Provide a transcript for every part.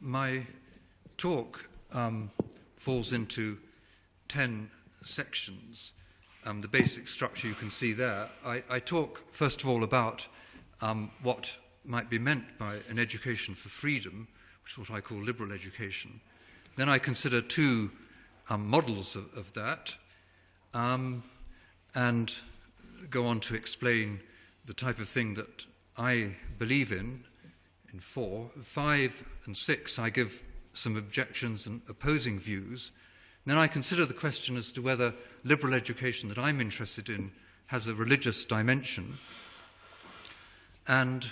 My talk falls into 10 sections. The basic structure you can see there. I talk, first of all, about what might be meant by an education for freedom, which is what I call liberal education. Then I consider two models of that, and go on to explain the type of thing that I believe in 4. 5 and 6, I give some objections and opposing views. Then I consider the question as to whether liberal education that I'm interested in has a religious dimension. And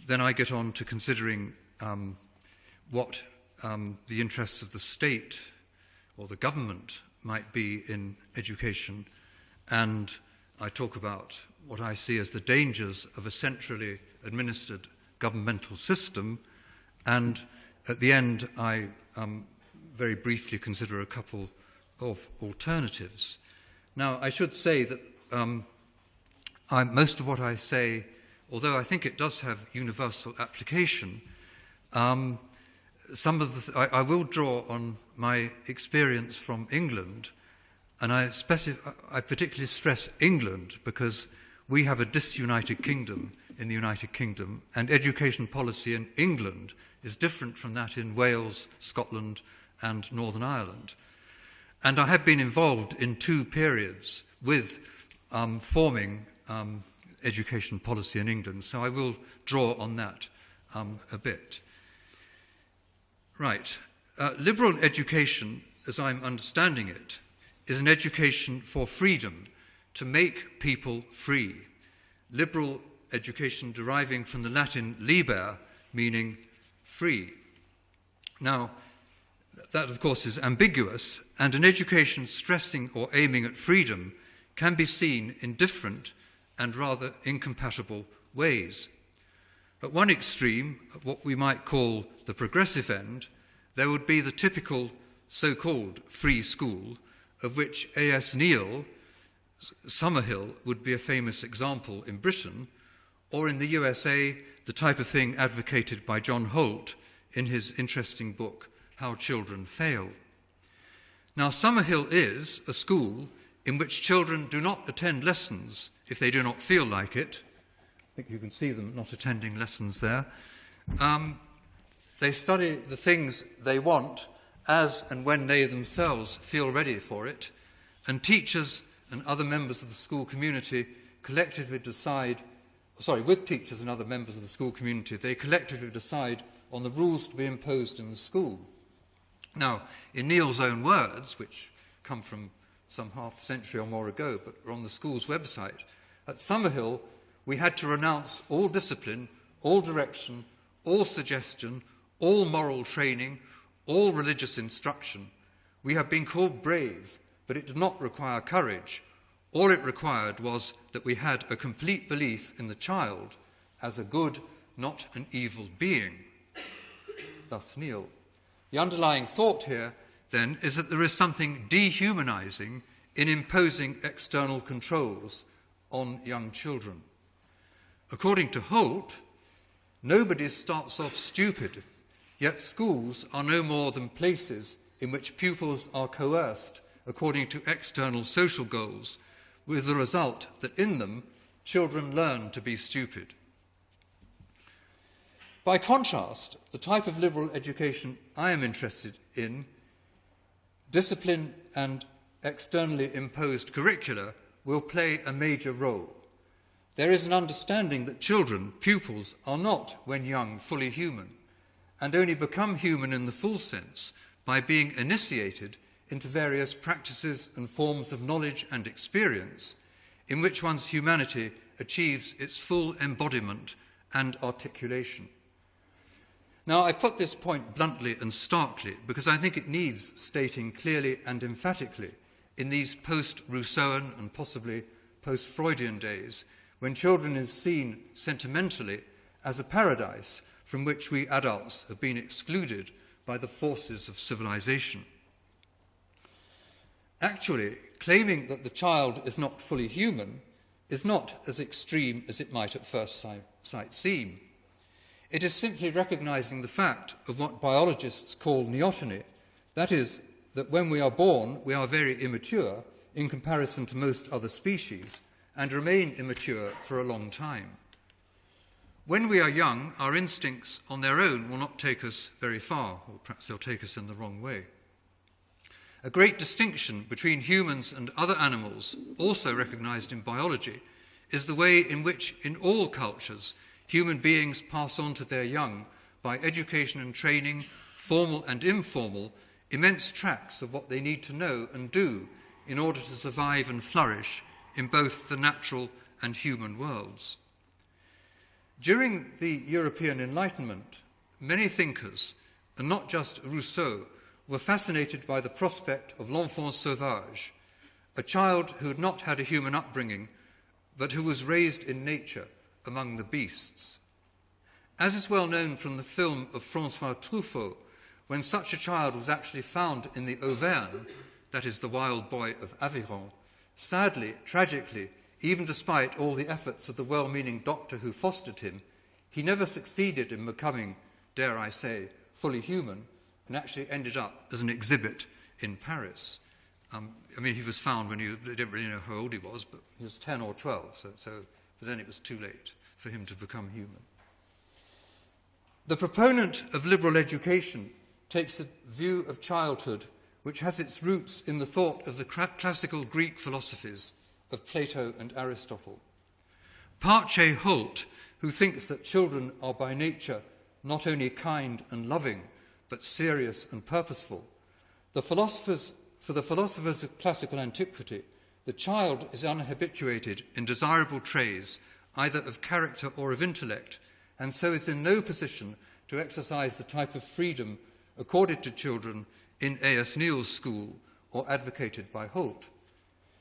then I get on to considering what the interests of the state or the government might be in education. And I talk about what I see as the dangers of a centrally administered governmental system. And at the end, I very briefly consider a couple of alternatives. Now, I should say that most of what I say, although I think it does have universal application, I will draw on my experience from England, and I particularly stress England because we have a disunited kingdom in the United Kingdom, and education policy in England is different from that in Wales, Scotland, and Northern Ireland. And I have been involved in 2 periods with forming education policy in England, so I will draw on that a bit. Right. Liberal education, as I'm understanding it, is an education for freedom, to make people free. Liberal education deriving from the Latin liber, meaning free. Now, that, of course, is ambiguous, and an education stressing or aiming at freedom can be seen in different and rather incompatible ways. At one extreme, at what we might call the progressive end, there would be the typical so-called free school, of which A.S. Neil, Summerhill, would be a famous example in Britain, or in the USA, the type of thing advocated by John Holt in his interesting book, How Children Fail. Now, Summerhill is a school in which children do not attend lessons if they do not feel like it. I think you can see them not attending lessons there. They study the things they want as and when they themselves feel ready for it, and teachers and other members of the school community collectively decide, with teachers and other members of the school community, they collectively decide on the rules to be imposed in the school. Now, in Neil's own words, which come from some half century or more ago, but are on the school's website, at Summerhill we had to renounce all discipline, all direction, all suggestion, all moral training, all religious instruction. We have been called brave, but it did not require courage. All it required was that we had a complete belief in the child as a good, not an evil being. Thus Neil. The underlying thought here, then, is that there is something dehumanizing in imposing external controls on young children. According to Holt, nobody starts off stupid, yet schools are no more than places in which pupils are coerced according to external social goals, with the result that in them children learn to be stupid. By contrast, the type of liberal education I am interested in, discipline and externally imposed curricula, will play a major role. There is an understanding that children, pupils, are not, when young, fully human, and only become human in the full sense by being initiated into various practices and forms of knowledge and experience in which one's humanity achieves its full embodiment and articulation. Now, I put this point bluntly and starkly because I think it needs stating clearly and emphatically in these post-Rousseauan and possibly post-Freudian days, when children is seen sentimentally as a paradise from which we adults have been excluded by the forces of civilization. Actually, claiming that the child is not fully human is not as extreme as it might at first sight seem. It is simply recognizing the fact of what biologists call neoteny, that is, that when we are born, we are very immature in comparison to most other species and remain immature for a long time. When we are young, our instincts on their own will not take us very far, or perhaps they'll take us in the wrong way. A great distinction between humans and other animals, also recognized in biology, is the way in which, in all cultures, human beings pass on to their young, by education and training, formal and informal, immense tracts of what they need to know and do in order to survive and flourish in both the natural and human worlds. During the European Enlightenment, many thinkers, and not just Rousseau, were fascinated by the prospect of l'enfant sauvage, a child who had not had a human upbringing, but who was raised in nature among the beasts. As is well known from the film of François Truffaut, when such a child was actually found in the Auvergne, that is the wild boy of Aveyron, sadly, tragically, even despite all the efforts of the well-meaning doctor who fostered him, he never succeeded in becoming, dare I say, fully human, and actually ended up as an exhibit in Paris. He was found when they didn't really know how old he was, but he was 10 or 12, but then it was too late for him to become human. The proponent of liberal education takes a view of childhood which has its roots in the thought of the classical Greek philosophies of Plato and Aristotle. Parche Holt, who thinks that children are by nature not only kind and loving, but serious and purposeful, for the philosophers of classical antiquity, the child is unhabituated in desirable traits, either of character or of intellect, and so is in no position to exercise the type of freedom accorded to children in A.S. Neal's school or advocated by Holt.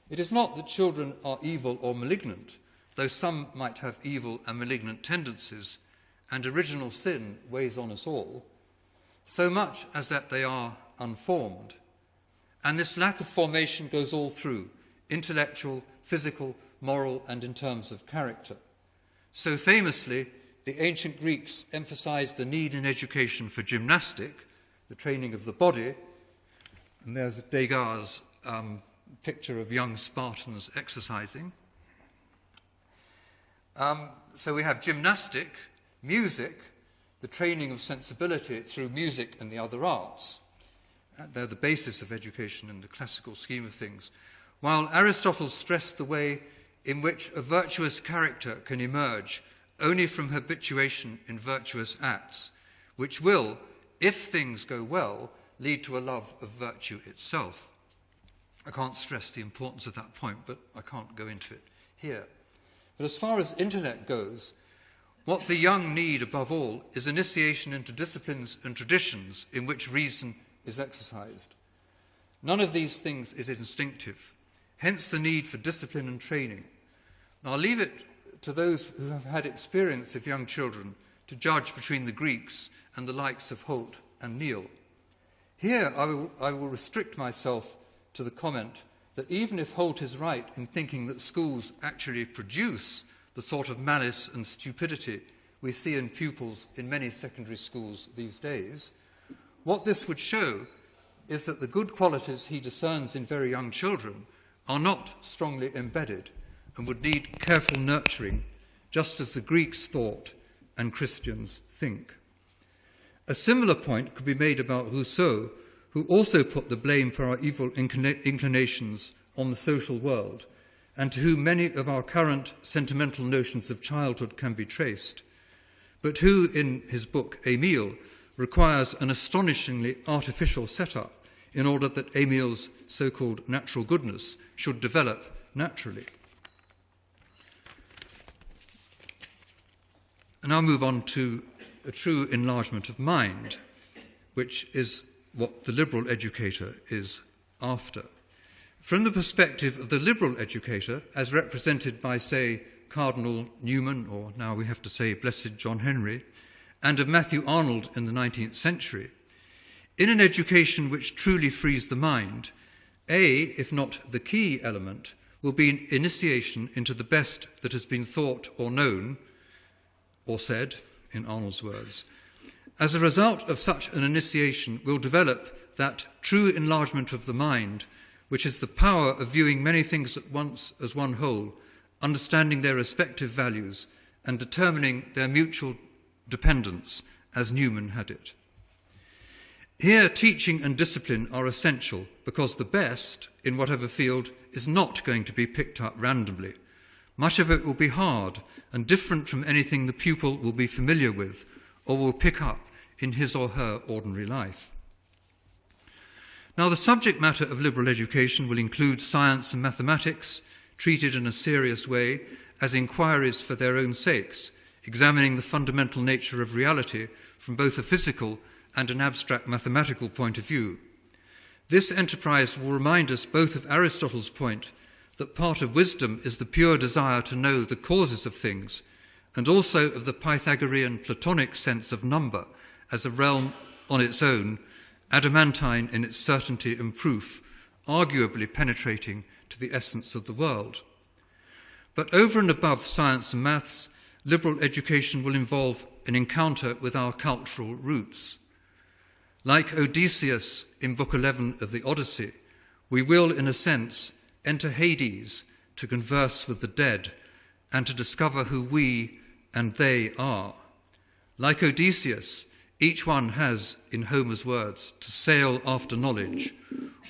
It is not that children are evil or malignant, though some might have evil and malignant tendencies, and original sin weighs on us all, so much as that they are unformed. And this lack of formation goes all through, intellectual, physical, moral, and in terms of character. So famously, the ancient Greeks emphasized the need in education for gymnastic, the training of the body, and there's Degas' picture of young Spartans exercising. So we have gymnastic, music, the training of sensibility through music and the other arts. They're the basis of education in the classical scheme of things. While Aristotle stressed the way in which a virtuous character can emerge only from habituation in virtuous acts, which will, if things go well, lead to a love of virtue itself. I can't stress the importance of that point, but I can't go into it here. But as far as intellect goes, what the young need above all is initiation into disciplines and traditions in which reason is exercised. None of these things is instinctive, hence the need for discipline and training. Now, I'll leave it to those who have had experience of young children to judge between the Greeks and the likes of Holt and Neal. Here I will restrict myself to the comment that even if Holt is right in thinking that schools actually produce the sort of malice and stupidity we see in pupils in many secondary schools these days, what this would show is that the good qualities he discerns in very young children are not strongly embedded and would need careful nurturing, just as the Greeks thought and Christians think. A similar point could be made about Rousseau, who also put the blame for our evil inclinations on the social world, and to whom many of our current sentimental notions of childhood can be traced, but who, in his book Émile, requires an astonishingly artificial setup in order that Émile's so-called natural goodness should develop naturally. And I'll move on to a true enlargement of mind, which is what the liberal educator is after. From the perspective of the liberal educator, as represented by, say, Cardinal Newman, or now we have to say Blessed John Henry, and of Matthew Arnold in the 19th century, in an education which truly frees the mind, if not the key element, will be an initiation into the best that has been thought or known or said in Arnold's words. As a result of such an initiation will develop that true enlargement of the mind, which is the power of viewing many things at once as one whole, understanding their respective values, and determining their mutual dependence, as Newman had it. Here, teaching and discipline are essential because the best, in whatever field, is not going to be picked up randomly. Much of it will be hard and different from anything the pupil will be familiar with or will pick up in his or her ordinary life. Now, the subject matter of liberal education will include science and mathematics, treated in a serious way as inquiries for their own sakes, examining the fundamental nature of reality from both a physical and an abstract mathematical point of view. This enterprise will remind us both of Aristotle's point that part of wisdom is the pure desire to know the causes of things, and also of the Pythagorean Platonic sense of number as a realm on its own, adamantine in its certainty and proof, arguably penetrating to the essence of the world. But over and above science and maths, liberal education will involve an encounter with our cultural roots. Like Odysseus in Book 11 of the Odyssey, we will, in a sense, enter Hades to converse with the dead and to discover who we and they are. Like Odysseus, each one has, in Homer's words, to sail after knowledge,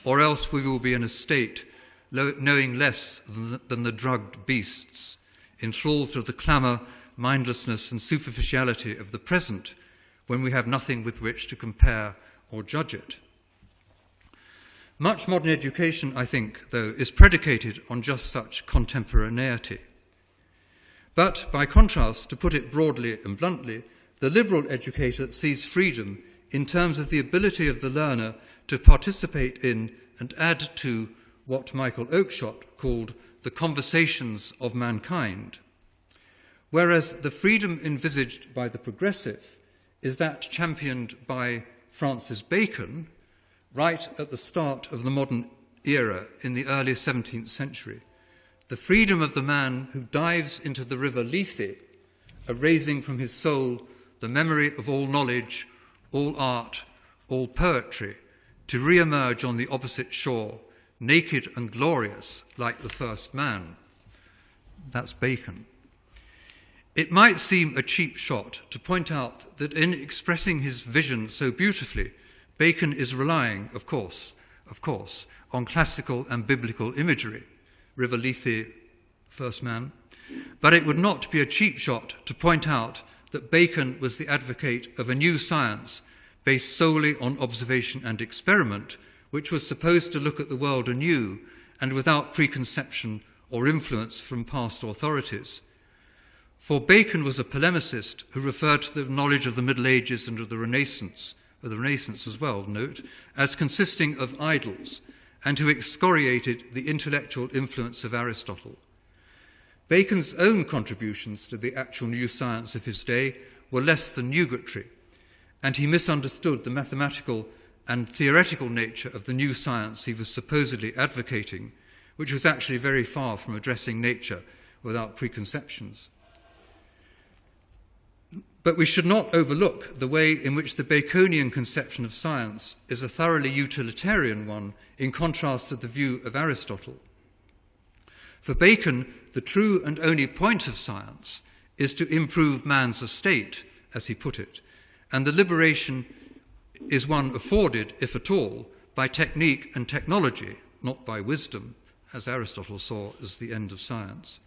or else we will be in a state knowing less than the drugged beasts, enthralled to the clamour, mindlessness and superficiality of the present, when we have nothing with which to compare or judge it. Much modern education, I think, though, is predicated on just such contemporaneity. But, by contrast, to put it broadly and bluntly, the liberal educator sees freedom in terms of the ability of the learner to participate in and add to what Michael Oakeshott called the conversations of mankind, whereas the freedom envisaged by the progressive is that championed by Francis Bacon right at the start of the modern era in the early 17th century, the freedom of the man who dives into the river Lethe, erasing from his soul the memory of all knowledge, all art, all poetry, to re-emerge on the opposite shore, naked and glorious like the first man. That's Bacon. It might seem a cheap shot to point out that in expressing his vision so beautifully, Bacon is relying, of course, on classical and biblical imagery, River Lethe, first man, but it would not be a cheap shot to point out that Bacon was the advocate of a new science based solely on observation and experiment, which was supposed to look at the world anew and without preconception or influence from past authorities. For Bacon was a polemicist who referred to the knowledge of the Middle Ages and of the Renaissance as well, note, as consisting of idols, and who excoriated the intellectual influence of Aristotle. Bacon's own contributions to the actual new science of his day were less than nugatory, and he misunderstood the mathematical and theoretical nature of the new science he was supposedly advocating, which was actually very far from addressing nature without preconceptions. But we should not overlook the way in which the Baconian conception of science is a thoroughly utilitarian one in contrast to the view of Aristotle. For Bacon, the true and only point of science is to improve man's estate, as he put it, and the liberation is one afforded, if at all, by technique and technology, not by wisdom, as Aristotle saw as the end of science.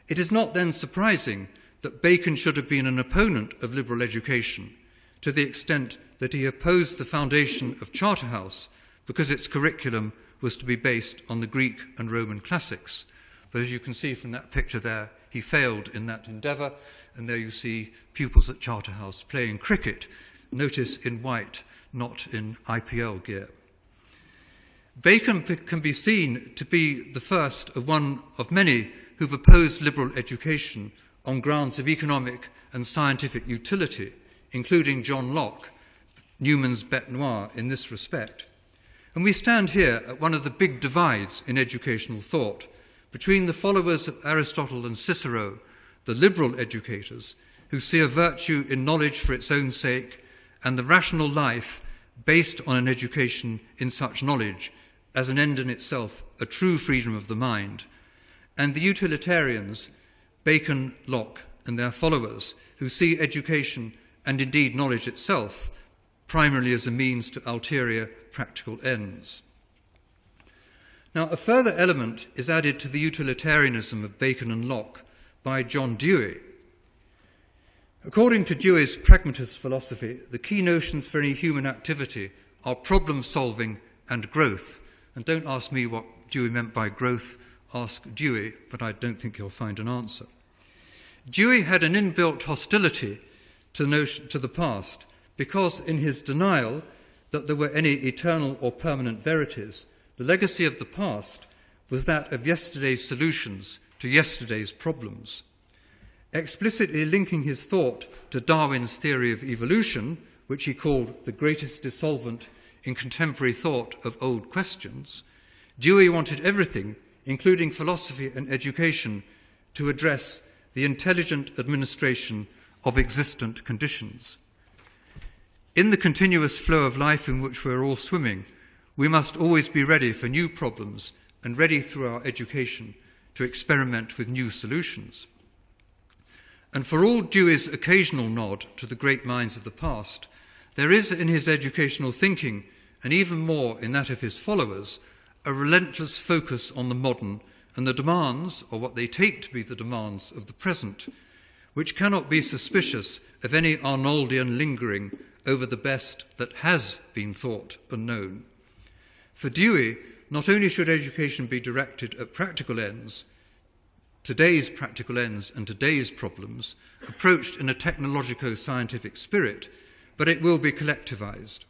It is not then surprising that Bacon should have been an opponent of liberal education, to the extent that he opposed the foundation of Charterhouse because its curriculum was to be based on the Greek and Roman classics. But as you can see from that picture there, he failed in that endeavour, and there you see pupils at Charterhouse playing cricket, notice in white, not in IPL gear. Bacon can be seen to be the first of one of many who've opposed liberal education on grounds of economic and scientific utility, including John Locke, Newman's bête noire in this respect. And we stand here at one of the big divides in educational thought between the followers of Aristotle and Cicero, the liberal educators, who see a virtue in knowledge for its own sake and the rational life based on an education in such knowledge as an end in itself, a true freedom of the mind, and the utilitarians, Bacon, Locke, and their followers, who see education and indeed knowledge itself primarily as a means to ulterior practical ends. Now, a further element is added to the utilitarianism of Bacon and Locke by John Dewey. According to Dewey's pragmatist philosophy, the key notions for any human activity are problem-solving and growth. And don't ask me what Dewey meant by growth, ask Dewey, but I don't think you'll find an answer. Dewey had an inbuilt hostility to the past because, in his denial that there were any eternal or permanent verities, the legacy of the past was that of yesterday's solutions to yesterday's problems. Explicitly linking his thought to Darwin's theory of evolution, which he called the greatest dissolvent in contemporary thought of old questions, Dewey wanted everything, including philosophy and education, to address the intelligent administration of existent conditions. In the continuous flow of life in which we're all swimming, we must always be ready for new problems and ready through our education to experiment with new solutions. And for all Dewey's occasional nod to the great minds of the past, there is in his educational thinking, and even more in that of his followers, a relentless focus on the modern and the demands, or what they take to be the demands, of the present, which cannot be suspicious of any Arnoldian lingering over the best that has been thought and known. For Dewey, not only should education be directed at practical ends, today's practical ends and today's problems, approached in a technologico-scientific spirit, but it will be collectivized.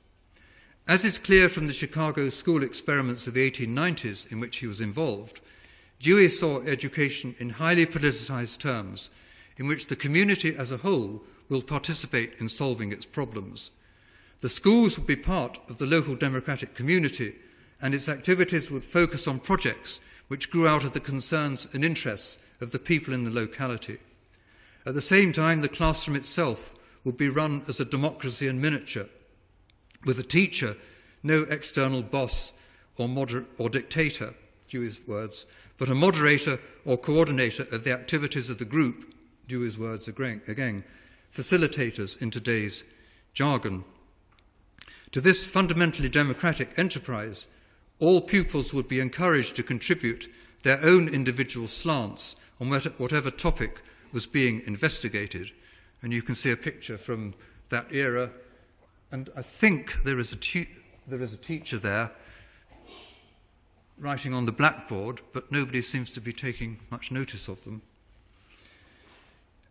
As is clear from the Chicago school experiments of the 1890s in which he was involved, Dewey saw education in highly politicized terms, in which the community as a whole will participate in solving its problems. The schools would be part of the local democratic community, and its activities would focus on projects which grew out of the concerns and interests of the people in the locality. At the same time, the classroom itself would be run as a democracy in miniature, with a teacher, no external boss or dictator, Dewey's words, but a moderator or coordinator of the activities of the group, Dewey's words again, facilitators in today's jargon. To this fundamentally democratic enterprise, all pupils would be encouraged to contribute their own individual slants on whatever topic was being investigated. And you can see a picture from that era. And I think there is a teacher there writing on the blackboard, but nobody seems to be taking much notice of them.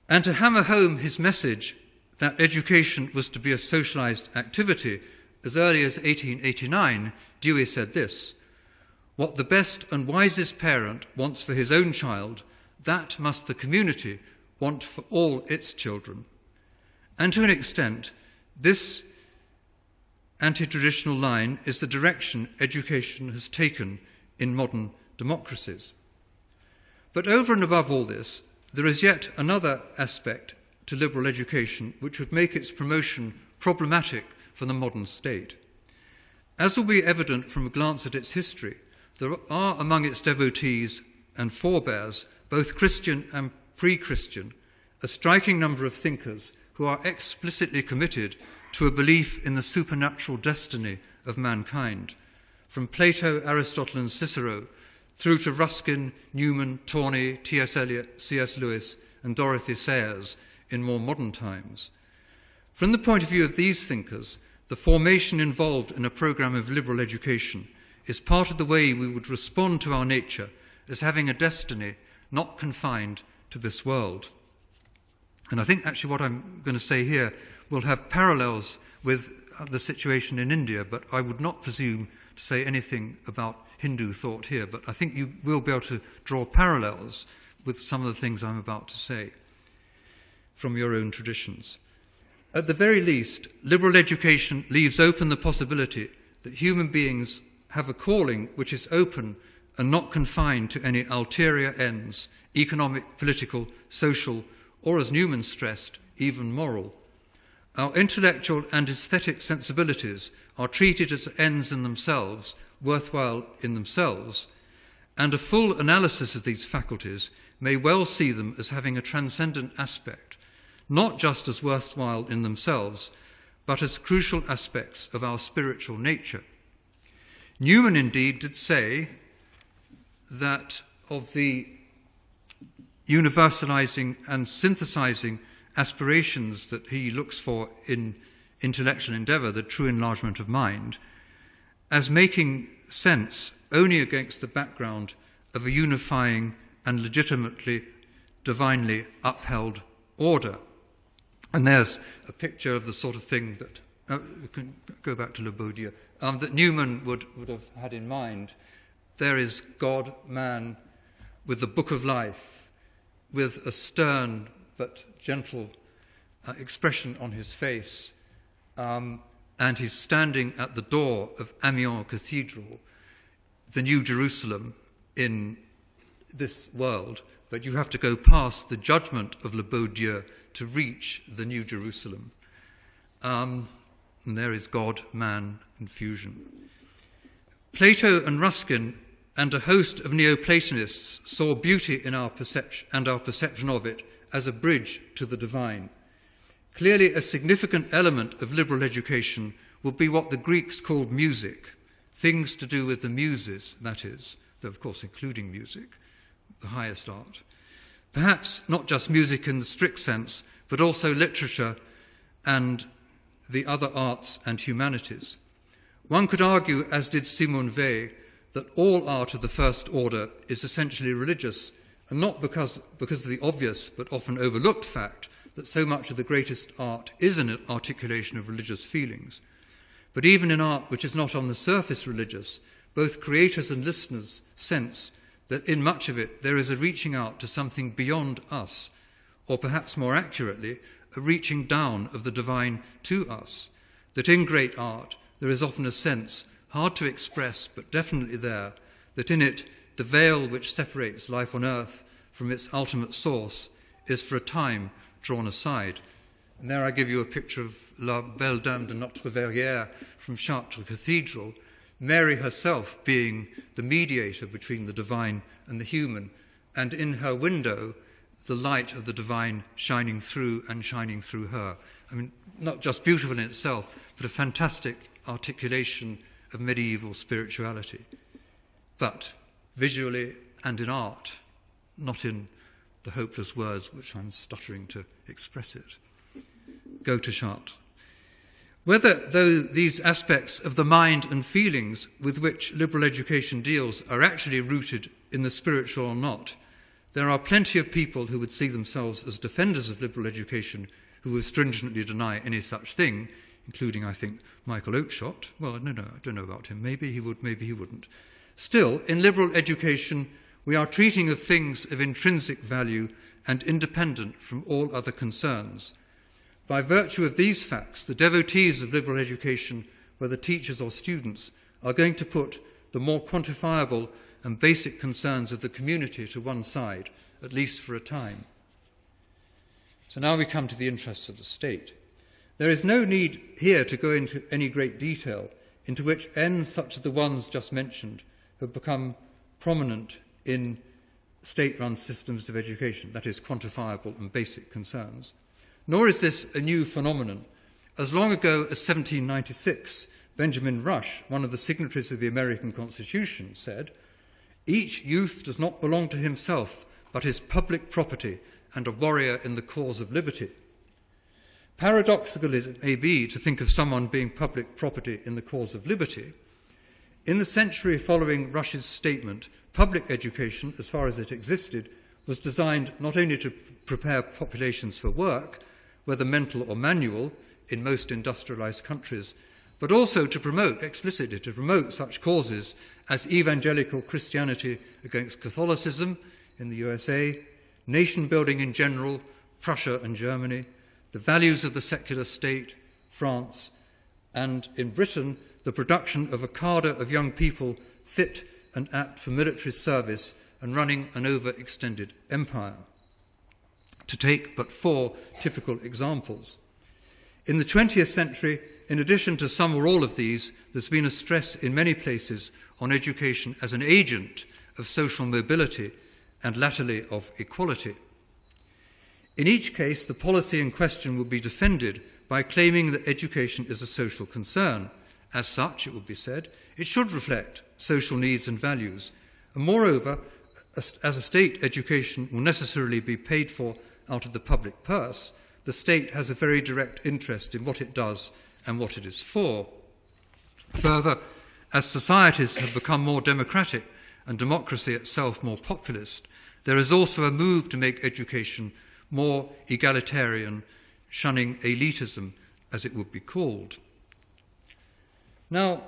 And to hammer home his message that education was to be a socialized activity, as early as 1889, Dewey said this: "What the best and wisest parent wants for his own child, that must the community want for all its children." And to an extent, this anti-traditional line is the direction education has taken in modern democracies. But over and above all this, there is yet another aspect to liberal education which would make its promotion problematic for the modern state. As will be evident from a glance at its history, there are among its devotees and forebears, both Christian and pre-Christian, a striking number of thinkers who are explicitly committed to a belief in the supernatural destiny of mankind, from Plato, Aristotle and Cicero, through to Ruskin, Newman, Tawney, T.S. Eliot, C.S. Lewis and Dorothy Sayers in more modern times. From the point of view of these thinkers, the formation involved in a program of liberal education is part of the way we would respond to our nature as having a destiny not confined to this world. And I think actually what I'm going to say here will have parallels with the situation in India, but I would not presume to say anything about Hindu thought here, but I think you will be able to draw parallels with some of the things I'm about to say from your own traditions. At the very least, liberal education leaves open the possibility that human beings have a calling which is open and not confined to any ulterior ends, economic, political, social, or, as Newman stressed, even moral. Our intellectual and aesthetic sensibilities are treated as ends in themselves, worthwhile in themselves, and a full analysis of these faculties may well see them as having a transcendent aspect, not just as worthwhile in themselves, but as crucial aspects of our spiritual nature. Newman indeed did say that of the universalizing and synthesizing aspirations that he looks for in intellectual endeavor, the true enlargement of mind, as making sense only against the background of a unifying and legitimately divinely upheld order. And there's a picture of the sort of thing that, you can go back to Le Baudieu, that Newman would have had in mind. There is God, man, with the book of life, with a stern but gentle expression on his face, and he's standing at the door of Amiens Cathedral, the New Jerusalem in this world, but you have to go past the judgment of Le Baudieu to reach the New Jerusalem. And there is God, man, and fusion. Plato and Ruskin and a host of Neoplatonists saw beauty in our perception and our perception of it as a bridge to the divine. Clearly, a significant element of liberal education would be what the Greeks called music, things to do with the muses, that is, though of course including music, the highest art. Perhaps not just music in the strict sense, but also literature and the other arts and humanities. One could argue, as did Simone Weil, that all art of the first order is essentially religious, and not because of the obvious but often overlooked fact that so much of the greatest art is an articulation of religious feelings. But even in art which is not on the surface religious, both creators and listeners sense that in much of it there is a reaching out to something beyond us, or perhaps more accurately, a reaching down of the divine to us, that in great art there is often a sense, hard to express but definitely there, that in it the veil which separates life on earth from its ultimate source is for a time drawn aside. And there I give you a picture of La Belle Dame de Notre Verrières from Chartres Cathedral, Mary herself being the mediator between the divine and the human, and in her window the light of the divine shining through her. I mean, not just beautiful in itself, but a fantastic articulation of medieval spirituality. But visually and in art, not in the hopeless words which I'm stuttering to express it. Go to Chartres. Whether, though, these aspects of the mind and feelings with which liberal education deals are actually rooted in the spiritual or not, there are plenty of people who would see themselves as defenders of liberal education who would stringently deny any such thing, including, I think, Michael Oakeshott. Well, no, I don't know about him. Maybe he would, maybe he wouldn't. Still, in liberal education, we are treating of things of intrinsic value and independent from all other concerns. By virtue of these facts, the devotees of liberal education, whether teachers or students, are going to put the more quantifiable and basic concerns of the community to one side, at least for a time. So now we come to the interests of the state. There is no need here to go into any great detail into which ends such as the ones just mentioned have become prominent in state-run systems of education, that is, quantifiable and basic concerns. Nor is this a new phenomenon. As long ago as 1796, Benjamin Rush, one of the signatories of the American Constitution, said, "Each youth does not belong to himself, but is public property and a warrior in the cause of liberty." Paradoxical as it may be to think of someone being public property in the cause of liberty, in the century following Rush's statement, public education, as far as it existed, was designed not only to prepare populations for work, whether mental or manual, in most industrialized countries, but also to promote, explicitly, to promote such causes as evangelical Christianity against Catholicism in the USA, nation building in general, Prussia and Germany, the values of the secular state, France, and in Britain, the production of a cadre of young people fit and apt for military service and running an overextended empire. to take but 4 typical examples. In the 20th century, in addition to some or all of these, there's been a stress in many places on education as an agent of social mobility and latterly of equality. In each case, the policy in question will be defended by claiming that education is a social concern. As such, it will be said, it should reflect social needs and values. And moreover, as a state education will necessarily be paid for out of the public purse, the state has a very direct interest in what it does and what it is for. Further, as societies have become more democratic and democracy itself more populist, there is also a move to make education more egalitarian, shunning elitism, as it would be called. Now,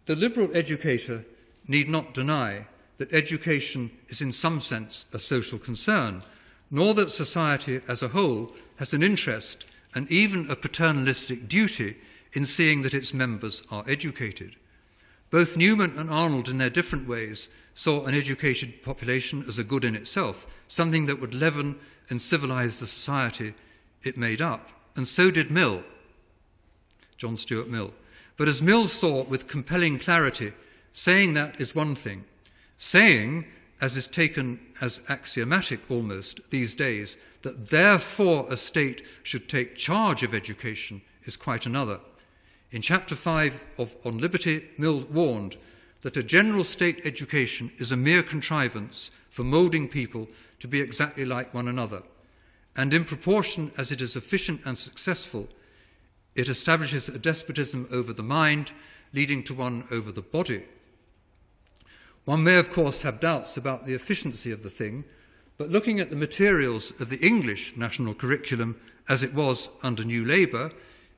the liberal educator need not deny that education is in some sense a social concern, nor that society as a whole has an interest and even a paternalistic duty in seeing that its members are educated. Both Newman and Arnold, in their different ways, saw an educated population as a good in itself, something that would leaven and civilize the society it made up. And so did Mill, John Stuart Mill. But as Mill saw with compelling clarity, saying that is one thing. Saying, as is taken as axiomatic almost these days, that therefore a state should take charge of education is quite another. In Chapter 5 On Liberty, Mill warned that a general state education is a mere contrivance for moulding people to be exactly like one another, and in proportion as it is efficient and successful, it establishes a despotism over the mind, leading to one over the body. One may, of course, have doubts about the efficiency of the thing, but looking at the materials of the English national curriculum as it was under New Labour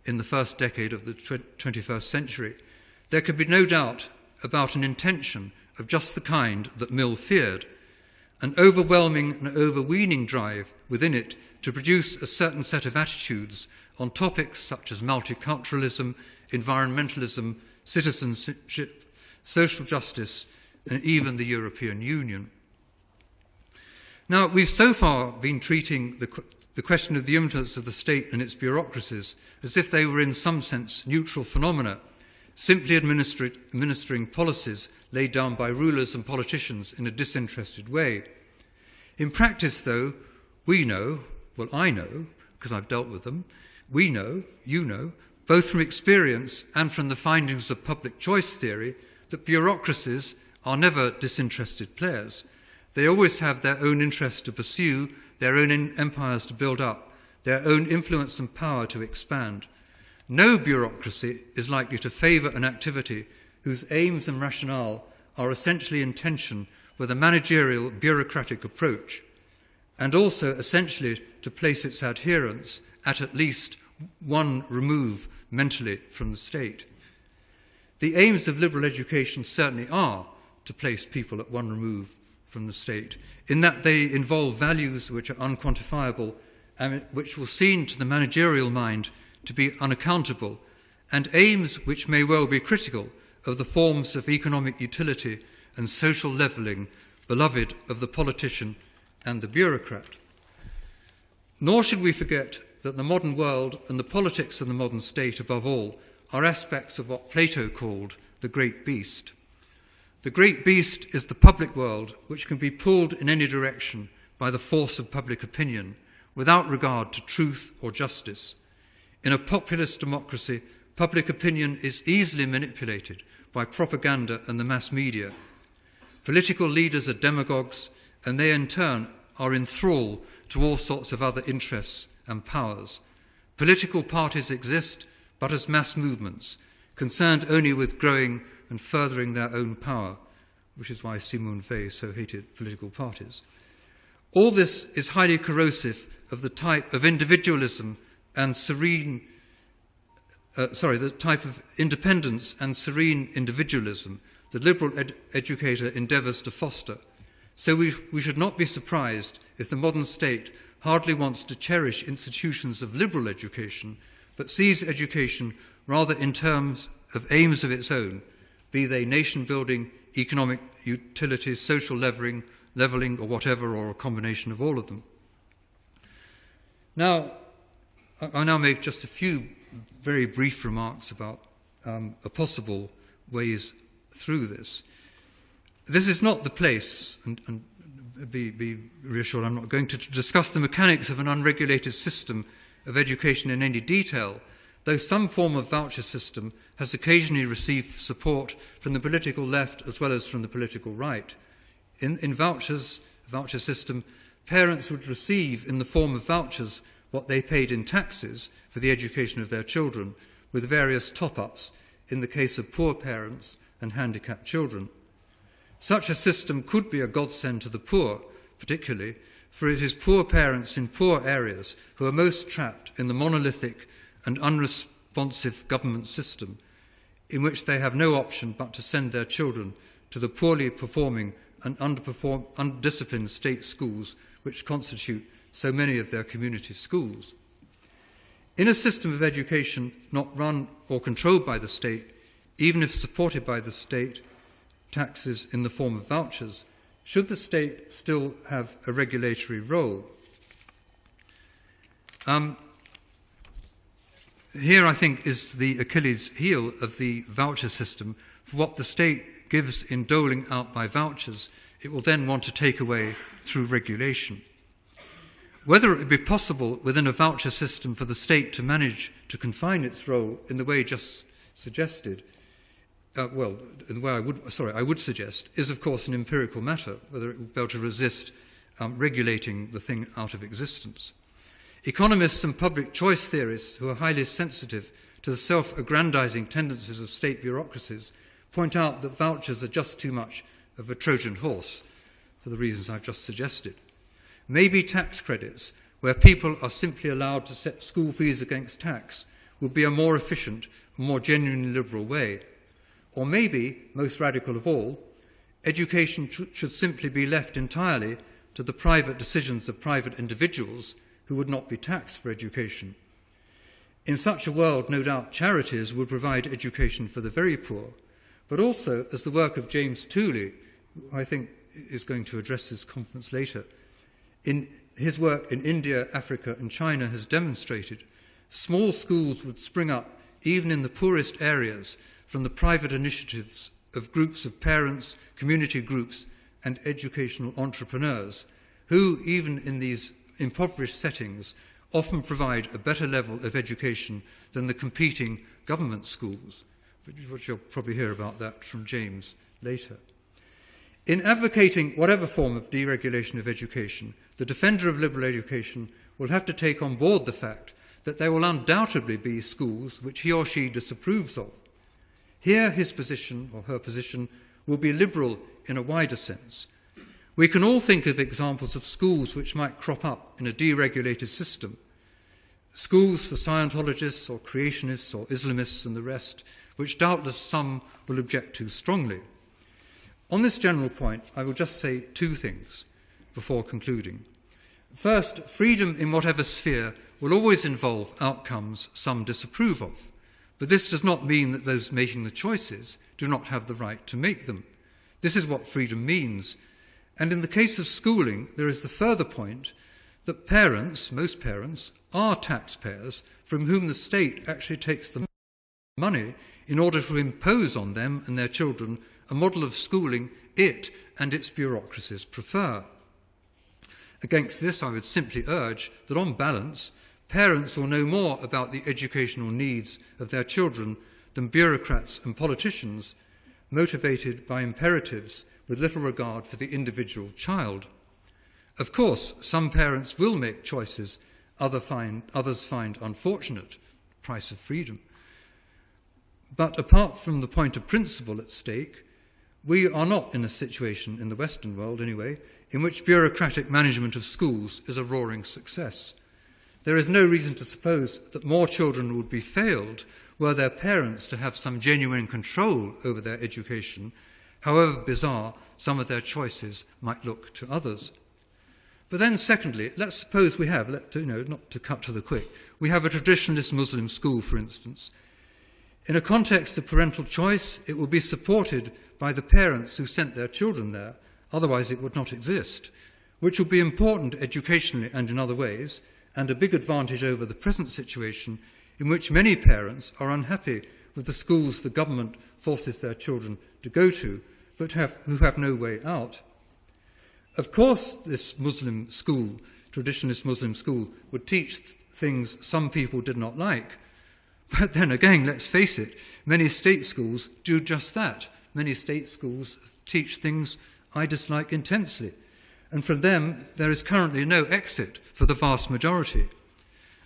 in the first decade of the 21st century, there could be no doubt about an intention of just the kind that Mill feared, an overwhelming and overweening drive within it to produce a certain set of attitudes on topics such as multiculturalism, environmentalism, citizenship, social justice, and even the European Union. Now, we've so far been treating the question of the influence of the state and its bureaucracies as if they were in some sense neutral phenomena, simply administering policies laid down by rulers and politicians in a disinterested way. In practice, though, we know, well, I know, because I've dealt with them, we know, you know, both from experience and from the findings of public choice theory, that bureaucracies are never disinterested players. They always have their own interests to pursue, their own empires to build up, their own influence and power to expand. No bureaucracy is likely to favour an activity whose aims and rationale are essentially in tension with a managerial bureaucratic approach, and also essentially to place its adherents at least one remove mentally from the state. The aims of liberal education certainly are to place people at one remove from the state, in that they involve values which are unquantifiable and which will seem to the managerial mind to be unaccountable, and aims which may well be critical of the forms of economic utility and social levelling beloved of the politician and the bureaucrat. Nor should we forget that the modern world and the politics of the modern state, above all, are aspects of what Plato called the great beast. The great beast is the public world, which can be pulled in any direction by the force of public opinion, without regard to truth or justice. In a populist democracy, public opinion is easily manipulated by propaganda and the mass media. Political leaders are demagogues, and they in turn are in thrall to all sorts of other interests and powers. Political parties exist but as mass movements, concerned only with growing and furthering their own power, which is why Simone Weil so hated political parties. All this is highly corrosive of the type of individualism and the type of independence and serene individualism the liberal educator endeavours to foster. So we should not be surprised if the modern state hardly wants to cherish institutions of liberal education, but sees education rather in terms of aims of its own, be they nation-building, economic utilities, social levelling, or whatever, or a combination of all of them. I'll now make just a few very brief remarks about possible ways through this. This is not the place, and be reassured I'm not going to discuss the mechanics of an unregulated system of education in any detail, though some form of voucher system has occasionally received support from the political left as well as from the political right. In voucher system, parents would receive in the form of vouchers what they paid in taxes for the education of their children, with various top-ups in the case of poor parents and handicapped children. Such a system could be a godsend to the poor, particularly, for it is poor parents in poor areas who are most trapped in the monolithic and unresponsive government system, in which they have no option but to send their children to the poorly performing and undisciplined state schools which constitute so many of their community schools. In a system of education not run or controlled by the state, even if supported by the state taxes in the form of vouchers, should the state still have a regulatory role? Here, I think, is the Achilles heel of the voucher system. For what the state gives in doling out by vouchers, it will then want to take away through regulation. Whether it would be possible within a voucher system for the state to manage to confine its role in the way just suggested, I would suggest, is of course an empirical matter, whether it will be able to resist regulating the thing out of existence. Economists and public choice theorists who are highly sensitive to the self-aggrandizing tendencies of state bureaucracies point out that vouchers are just too much of a Trojan horse, for the reasons I've just suggested. Maybe tax credits, where people are simply allowed to set school fees against tax, would be a more efficient, more genuinely liberal way. Or maybe, most radical of all, education should simply be left entirely to the private decisions of private individuals who would not be taxed for education. In such a world, no doubt, charities would provide education for the very poor, but also, as the work of James Tooley, who I think is going to address this conference later, in his work in India, Africa and China has demonstrated, small schools would spring up even in the poorest areas from the private initiatives of groups of parents, community groups and educational entrepreneurs who, even in these impoverished settings, often provide a better level of education than the competing government schools, which you'll probably hear about that from James later. In advocating whatever form of deregulation of education, the defender of liberal education will have to take on board the fact that there will undoubtedly be schools which he or she disapproves of. Here his position or her position will be liberal in a wider sense. We can all think of examples of schools which might crop up in a deregulated system. Schools for Scientologists or creationists or Islamists and the rest, which doubtless some will object to strongly. On this general point, I will just say two things before concluding. First, freedom in whatever sphere will always involve outcomes some disapprove of, but this does not mean that those making the choices do not have the right to make them. This is what freedom means. And in the case of schooling, there is the further point that parents, most parents, are taxpayers from whom the state actually takes the money in order to impose on them and their children a model of schooling it and its bureaucracies prefer. Against this, I would simply urge that on balance, parents will know more about the educational needs of their children than bureaucrats and politicians motivated by imperatives with little regard for the individual child. Of course, some parents will make choices others find unfortunate, price of freedom. But apart from the point of principle at stake, we are not in a situation, in the Western world anyway, in which bureaucratic management of schools is a roaring success. There is no reason to suppose that more children would be failed were their parents to have some genuine control over their education, however bizarre some of their choices might look to others. But then secondly, let's suppose we have, not to cut to the quick, we have a traditionalist Muslim school, for instance. In a context of parental choice, it will be supported by the parents who sent their children there, otherwise it would not exist, which will be important educationally and in other ways, and a big advantage over the present situation in which many parents are unhappy with the schools the government forces their children to go to, but who have no way out. Of course, this Muslim school, traditionalist Muslim school, would teach things some people did not like. But then again, let's face it, many state schools do just that. Many state schools teach things I dislike intensely. And from them, there is currently no exit for the vast majority.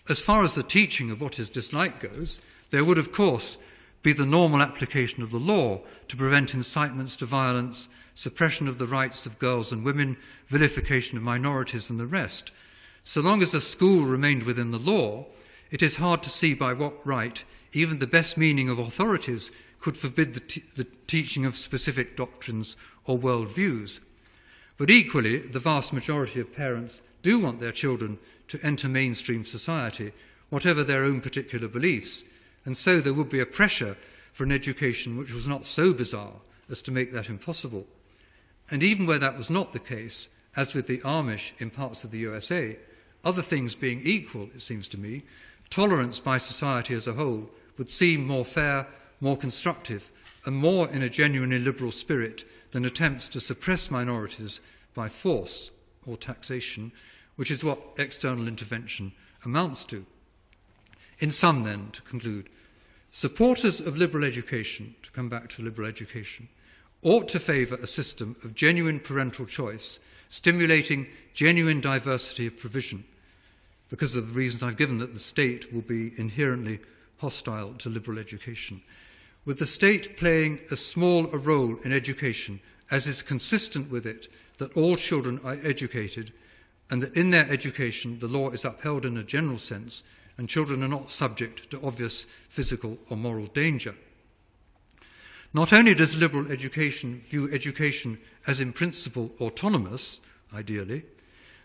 As far as the teaching of what is disliked goes, there would, of course, be the normal application of the law to prevent incitements to violence, suppression of the rights of girls and women, vilification of minorities and the rest. So long as the school remained within the law, it is hard to see by what right even the best meaning of authorities could forbid the teaching of specific doctrines or worldviews. But equally, the vast majority of parents do want their children to enter mainstream society, whatever their own particular beliefs, and so there would be a pressure for an education which was not so bizarre as to make that impossible. And even where that was not the case, as with the Amish in parts of the USA, other things being equal, it seems to me, tolerance by society as a whole would seem more fair, more constructive, and more in a genuinely liberal spirit than attempts to suppress minorities by force or taxation, which is what external intervention amounts to. In sum, then, to conclude, supporters of liberal education, to come back to liberal education, ought to favour a system of genuine parental choice, stimulating genuine diversity of provision, because of the reasons I've given, that the state will be inherently hostile to liberal education, with the state playing as small a role in education as is consistent with it that all children are educated, and that in their education the law is upheld in a general sense, and children are not subject to obvious physical or moral danger. Not only does liberal education view education as in principle autonomous, ideally,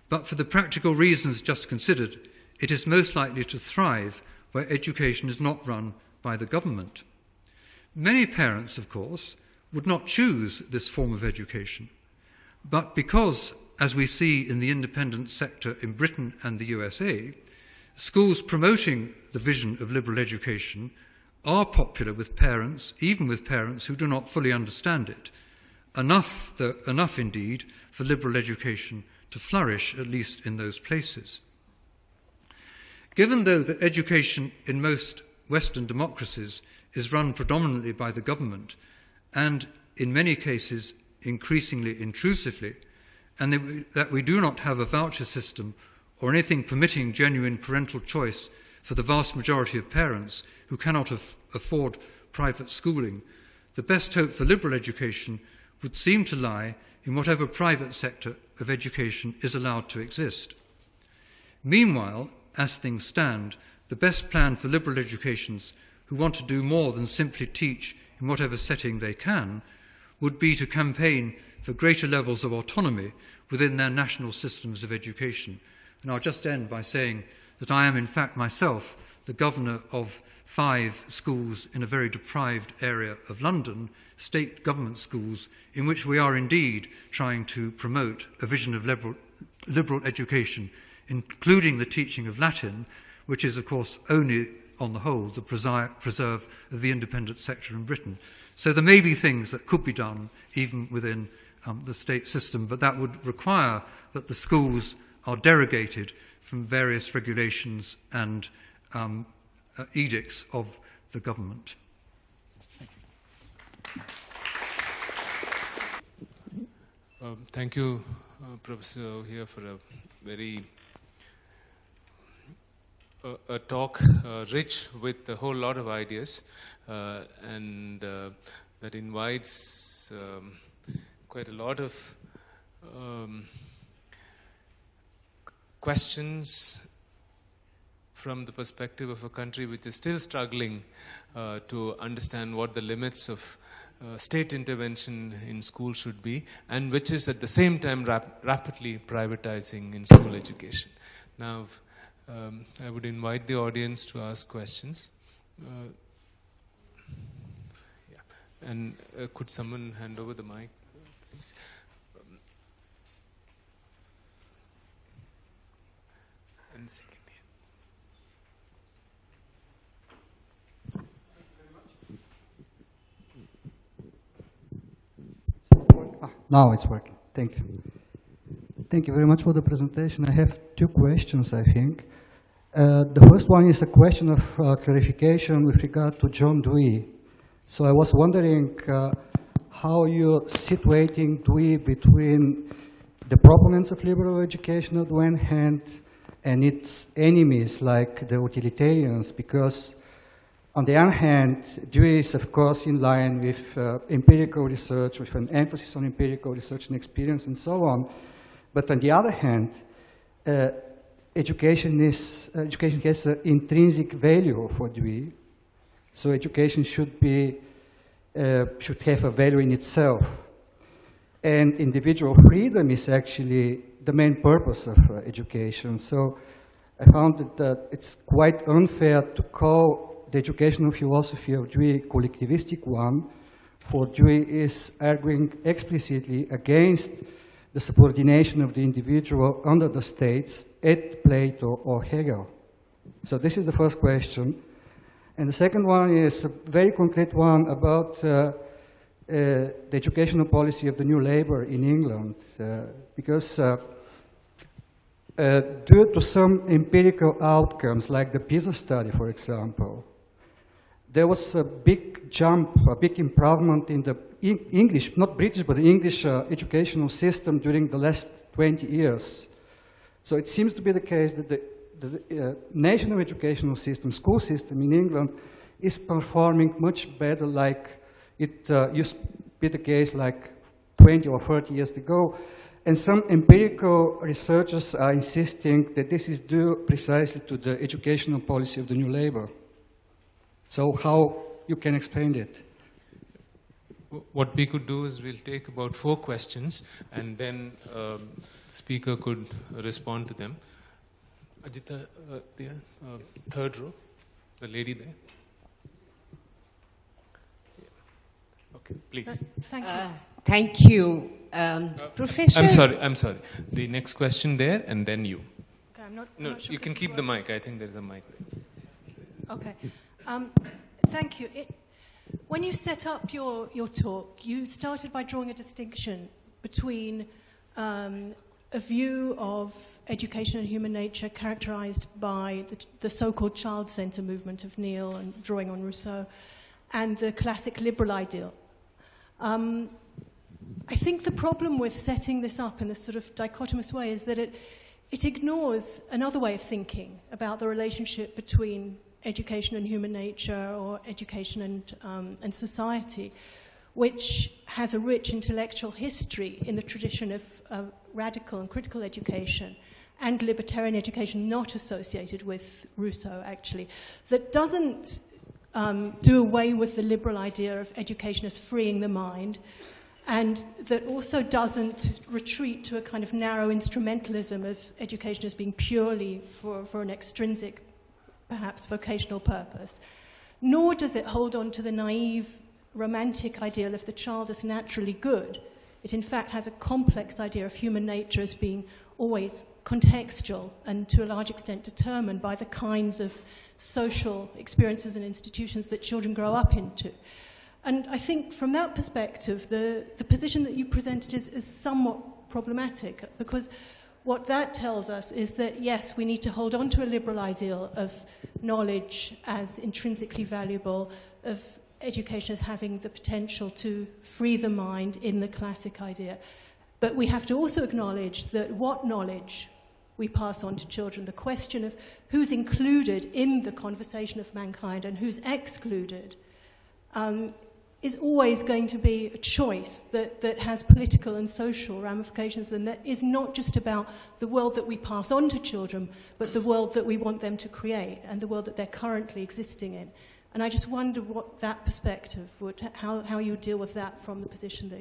but for the practical reasons just considered, it is most likely to thrive where education is not run by the government. Many parents, of course, would not choose this form of education, but because, as we see in the independent sector in Britain and the USA, schools promoting the vision of liberal education are popular with parents, even with parents who do not fully understand it, enough indeed for liberal education to flourish, at least in those places. Given, though, that education in most Western democracies is run predominantly by the government, and in many cases increasingly intrusively, and that we do not have a voucher system or anything permitting genuine parental choice for the vast majority of parents who cannot afford private schooling, the best hope for liberal education would seem to lie in whatever private sector of education is allowed to exist. Meanwhile, as things stand, the best plan for liberal educations who want to do more than simply teach in whatever setting they can would be to campaign for greater levels of autonomy within their national systems of education. And I'll just end by saying that I am, in fact, myself the governor of 5 schools in a very deprived area of London, state government schools, in which we are indeed trying to promote a vision of liberal education, including the teaching of Latin, which is, of course, only, on the whole, the preserve of the independent sector in Britain. So there may be things that could be done even within the state system, but that would require that the schools are derogated from various regulations and edicts of the government. Thank you, Professor, here for a very a talk rich with a whole lot of ideas, and that invites quite a lot of questions from the perspective of a country which is still struggling to understand what the limits of state intervention in school should be, and which is at the same time rapidly privatizing in school education. Now, I would invite the audience to ask questions. And could someone hand over the mic, please? And second here. Now it's working. Thank you. Thank you very much for the presentation. I have two questions, I think. The first one is a question of clarification with regard to John Dewey. So I was wondering how you're situating Dewey between the proponents of liberal education on the one hand and its enemies like the utilitarians, because on the other hand, Dewey is of course in line with empirical research, with an emphasis on empirical research and experience and so on. But on the other hand, education has an intrinsic value for Dewey. So education should have a value in itself. And individual freedom is actually the main purpose of education. So I found that it's quite unfair to call the educational philosophy of Dewey a collectivistic one, for Dewey is arguing explicitly against the subordination of the individual under the states at Plato or Hegel. So this is the first question. And the second one is a very concrete one about the educational policy of the New Labour in England. Because due to some empirical outcomes, like the PISA study, for example, there was a big jump, a big improvement in the English, not British, but the English educational system during the last 20 years. So it seems to be the case that the national educational system, school system in England, is performing much better like it used to be the case like 20 or 30 years ago. And some empirical researchers are insisting that this is due precisely to the educational policy of the New Labour. So how you can explain it? What we could do is we'll take about 4 questions and then speaker could respond to them. Ajita, third row, the lady there. Okay, please. Thank you. Thank you. Professor... I'm sorry. The next question there and then you. Okay, I'm not sure you can keep the mic. I think there's a mic there. Okay. Thank you. When you set up your talk, you started by drawing a distinction between a view of education and human nature characterized by the so-called child center movement of Neil and drawing on Rousseau, and the classic liberal ideal. I think the problem with setting this up in this sort of dichotomous way is that it ignores another way of thinking about the relationship between education and human nature, or education and society, which has a rich intellectual history in the tradition of radical and critical education and libertarian education not associated with Rousseau, actually, that doesn't do away with the liberal idea of education as freeing the mind, and that also doesn't retreat to a kind of narrow instrumentalism of education as being purely for an extrinsic, perhaps vocational purpose, nor does it hold on to the naive romantic ideal of the child as naturally good. It in fact has a complex idea of human nature as being always contextual and to a large extent determined by the kinds of social experiences and institutions that children grow up into. And I think from that perspective, the position that you presented is somewhat problematic, because what that tells us is that, yes, we need to hold on to a liberal ideal of knowledge as intrinsically valuable, of education as having the potential to free the mind in the classic idea. But we have to also acknowledge that what knowledge we pass on to children, the question of who's included in the conversation of mankind and who's excluded, is always going to be a choice that has political and social ramifications, and that is not just about the world that we pass on to children, but the world that we want them to create and the world that they're currently existing in. And I just wonder what that perspective would, how you deal with that from the position that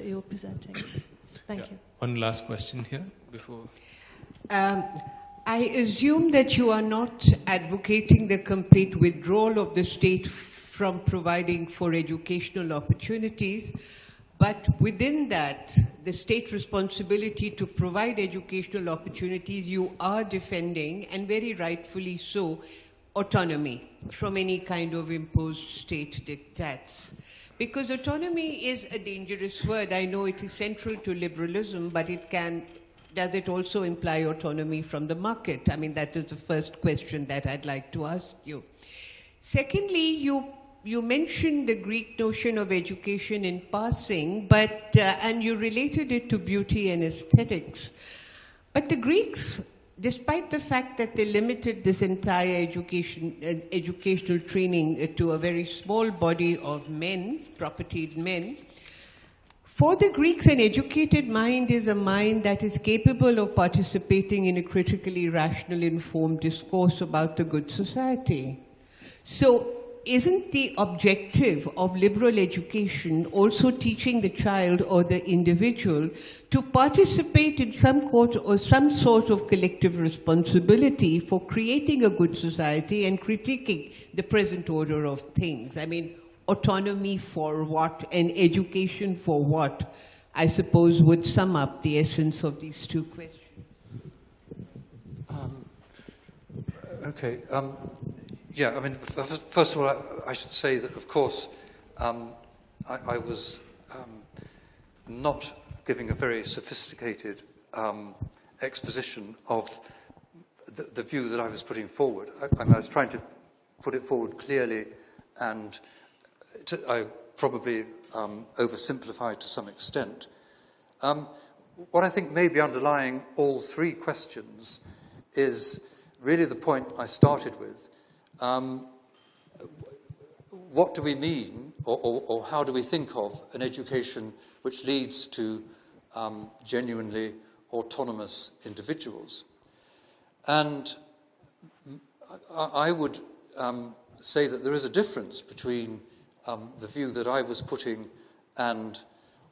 you're presenting. Thank you. One last question here before. I assume that you are not advocating the complete withdrawal of the state from providing for educational opportunities, but within that, the state responsibility to provide educational opportunities, you are defending, and very rightfully so, autonomy from any kind of imposed state diktats. Because autonomy is a dangerous word. I know it is central to liberalism, but does it also imply autonomy from the market? I mean, that is the first question that I'd like to ask you. Secondly, you mentioned the Greek notion of education in passing, and you related it to beauty and aesthetics. But the Greeks, despite the fact that they limited this entire educational training to a very small body of men, propertied men, for the Greeks, an educated mind is a mind that is capable of participating in a critically rational, informed discourse about the good society. So, isn't the objective of liberal education also teaching the child or the individual to participate in some sort of collective responsibility for creating a good society and critiquing the present order of things? I mean, autonomy for what and education for what, I suppose, would sum up the essence of these two questions. Okay. Yeah, I mean, first of all, I should say that, of course, I was not giving a very sophisticated exposition of the view that I was putting forward. I was trying to put it forward clearly, and I probably oversimplified to some extent. What I think may be underlying all three questions is really the point I started with. What do we mean, or how do we think of an education which leads to genuinely autonomous individuals? And I would say that there is a difference between the view that I was putting and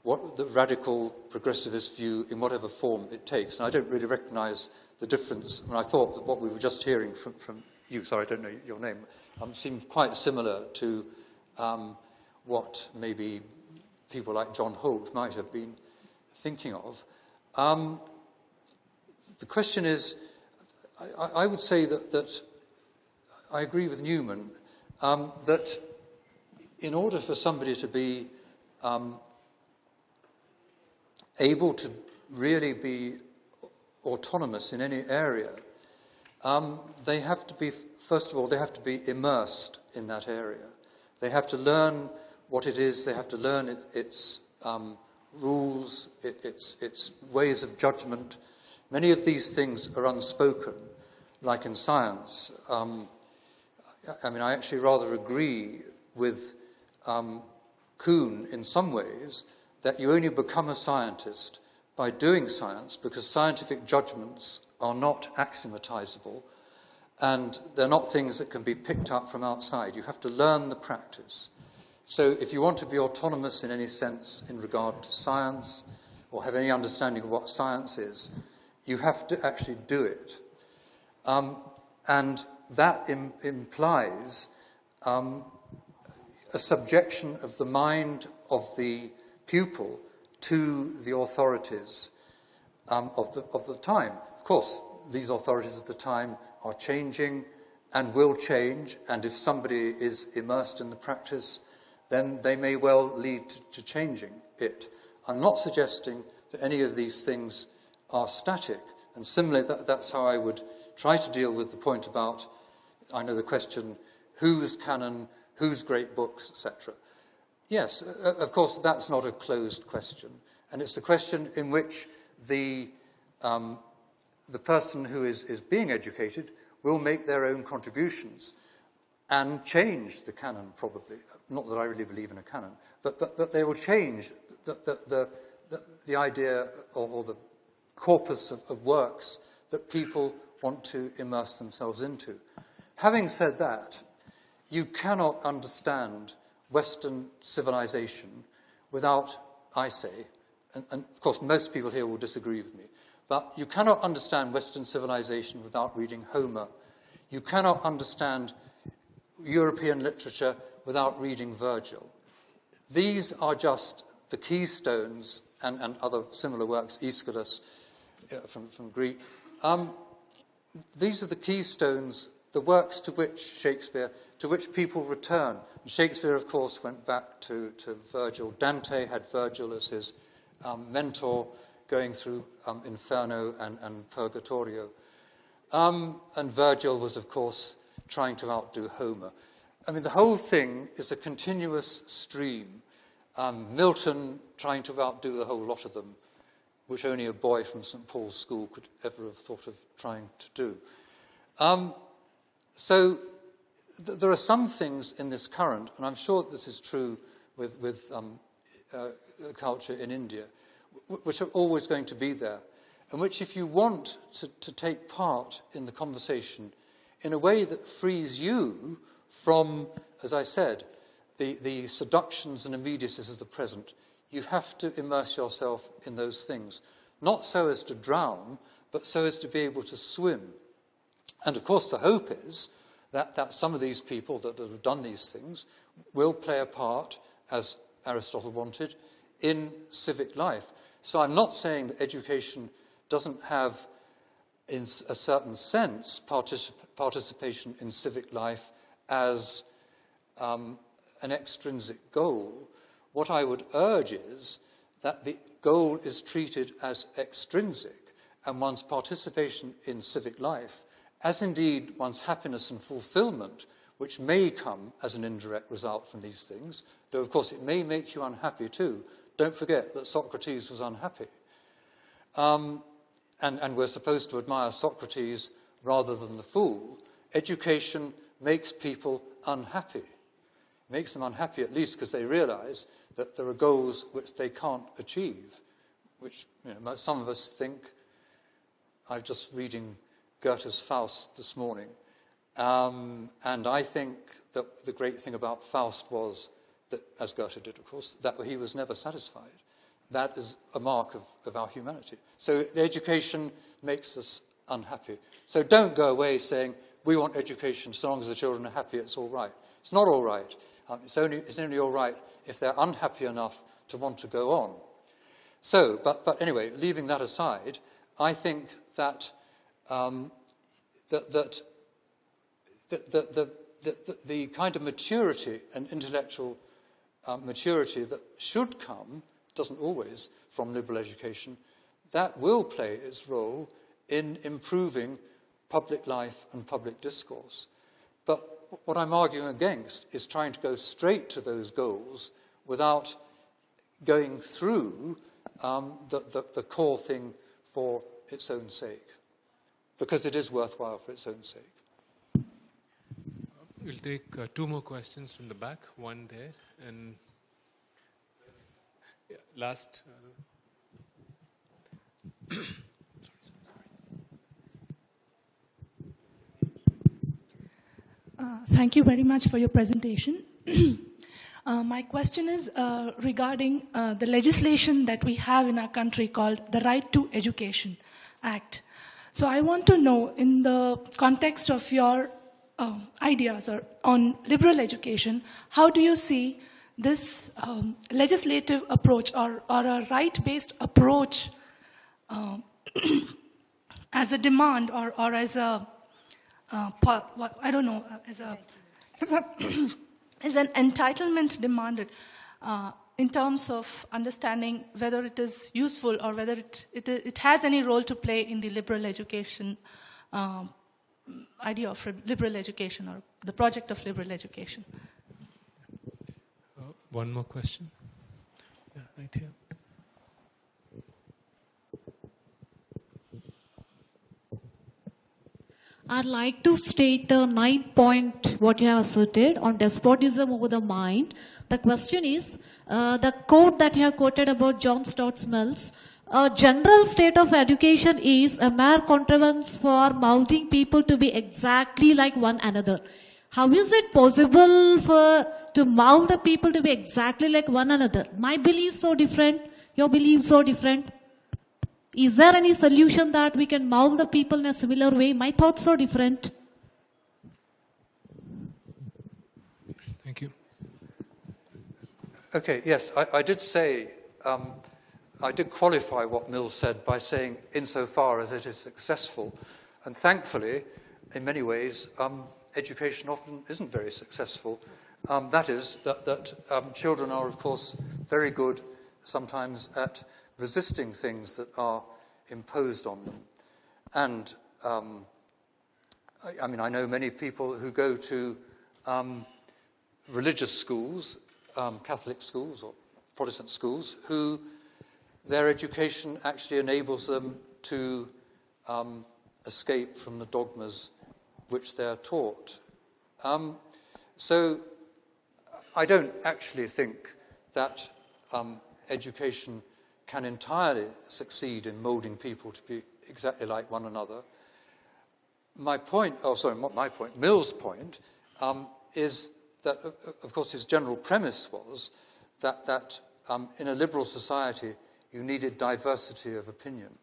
what the radical progressivist view in whatever form it takes. And I don't really recognize the difference. And I thought that what we were just hearing from you, sorry, I don't know your name, seemed quite similar to what maybe people like John Holt might have been thinking of. The question is, I would say that I agree with Newman, that in order for somebody to be able to really be autonomous in any area, they have to be, first of all, they have to be immersed in that area. They have to learn what it is, they have to learn its rules, its ways of judgment. Many of these things are unspoken, like in science. I mean, I actually rather agree with Kuhn in some ways that you only become a scientist by doing science, because scientific judgments are not axiomatizable and they're not things that can be picked up from outside. You have to learn the practice. So if you want to be autonomous in any sense in regard to science or have any understanding of what science is, you have to actually do it. And that implies a subjection of the mind of the pupil to the authorities of the time. Of course, these authorities at the time are changing and will change, and if somebody is immersed in the practice, then they may well lead to changing it. I'm not suggesting that any of these things are static, and similarly, that's how I would try to deal with the point about, I know the question, whose canon, whose great books, etc. Yes, of course, that's not a closed question. And it's the question in which the person who is being educated will make their own contributions and change the canon, probably. Not that I really believe in a canon, but they will change the idea or the corpus of works that people want to immerse themselves into. Having said that, you cannot understand Western civilization without, I say, and of course most people here will disagree with me, but you cannot understand Western civilization without reading Homer. You cannot understand European literature without reading Virgil. These are just the keystones, and other similar works, Aeschylus from Greek. These are the keystones the works to which people return. And Shakespeare, of course, went back to Virgil. Dante had Virgil as his mentor, going through Inferno and Purgatorio. And Virgil was, of course, trying to outdo Homer. I mean, the whole thing is a continuous stream. Milton trying to outdo the whole lot of them, which only a boy from St. Paul's School could ever have thought of trying to do. So there are some things in this current, and I'm sure this is true with culture in India, which are always going to be there, and which, if you want to take part in the conversation in a way that frees you from, as I said, the seductions and immediacies of the present, you have to immerse yourself in those things, not so as to drown, but so as to be able to swim. And of course the hope is that some of these people that have done these things will play a part, as Aristotle wanted, in civic life. So I'm not saying that education doesn't have, in a certain sense, participation in civic life as an extrinsic goal. What I would urge is that the goal is treated as extrinsic, and one's participation in civic life, as indeed one's happiness and fulfillment, which may come as an indirect result from these things, though of course it may make you unhappy too. Don't forget that Socrates was unhappy. And we're supposed to admire Socrates rather than the fool. Education makes people unhappy. It makes them unhappy at least because they realize that there are goals which they can't achieve, which some of us think. I'm just reading Goethe's Faust this morning, and I think that the great thing about Faust was that, as Goethe did, of course, that he was never satisfied. That is a mark of our humanity. So the education makes us unhappy. So don't go away saying, we want education, so long as the children are happy, it's all right. It's not all right. It's only all right if they're unhappy enough to want to go on. So, but anyway, leaving that aside, I think that the kind of maturity and intellectual maturity that should come, doesn't always, from liberal education, that will play its role in improving public life and public discourse. But what I'm arguing against is trying to go straight to those goals without going through the core thing for its own sake, because it is worthwhile for its own sake. We'll take two more questions from the back, one there, and last. Thank you very much for your presentation. My question is regarding the legislation that we have in our country called the Right to Education Act. So I want to know, in the context of your ideas on liberal education, how do you see this legislative approach or a right-based approach as a demand or as a I don't know, as an entitlement demanded in terms of understanding whether it is useful or whether it has any role to play in the liberal education idea of liberal education or the project of liberal education. One more question. Yeah, right here. I'd like to state the 9th point, what you have asserted on despotism over the mind. The question is, the quote that you have quoted about John Stuart Mill's, a general state of education is a mere contrivance for moulding people to be exactly like one another. How is it possible to mould the people to be exactly like one another? My beliefs so different, your beliefs so different. Is there any solution that we can mould the people in a similar way? My thoughts are different. Thank you. Okay, yes, I did say, I did qualify what Mill said by saying insofar as it is successful. And thankfully, in many ways, education often isn't very successful. That is, that children are, of course, very good sometimes at resisting things that are imposed on them. And, I mean, I know many people who go to religious schools, Catholic schools or Protestant schools, who their education actually enables them to escape from the dogmas which they're taught. So I don't actually think that education can entirely succeed in moulding people to be exactly like one another. My point, not my point, Mill's point, is that, of course, his general premise was that in a liberal society you needed diversity of opinion.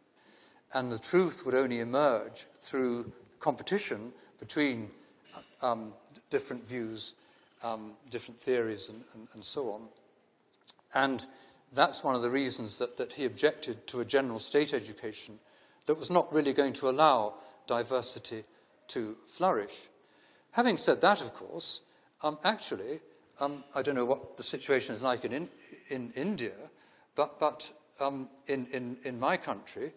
And the truth would only emerge through competition between different views, different theories, and so on. And that's one of the reasons that he objected to a general state education that was not really going to allow diversity to flourish. Having said that, of course, actually, I don't know what the situation is like in India, but in my country,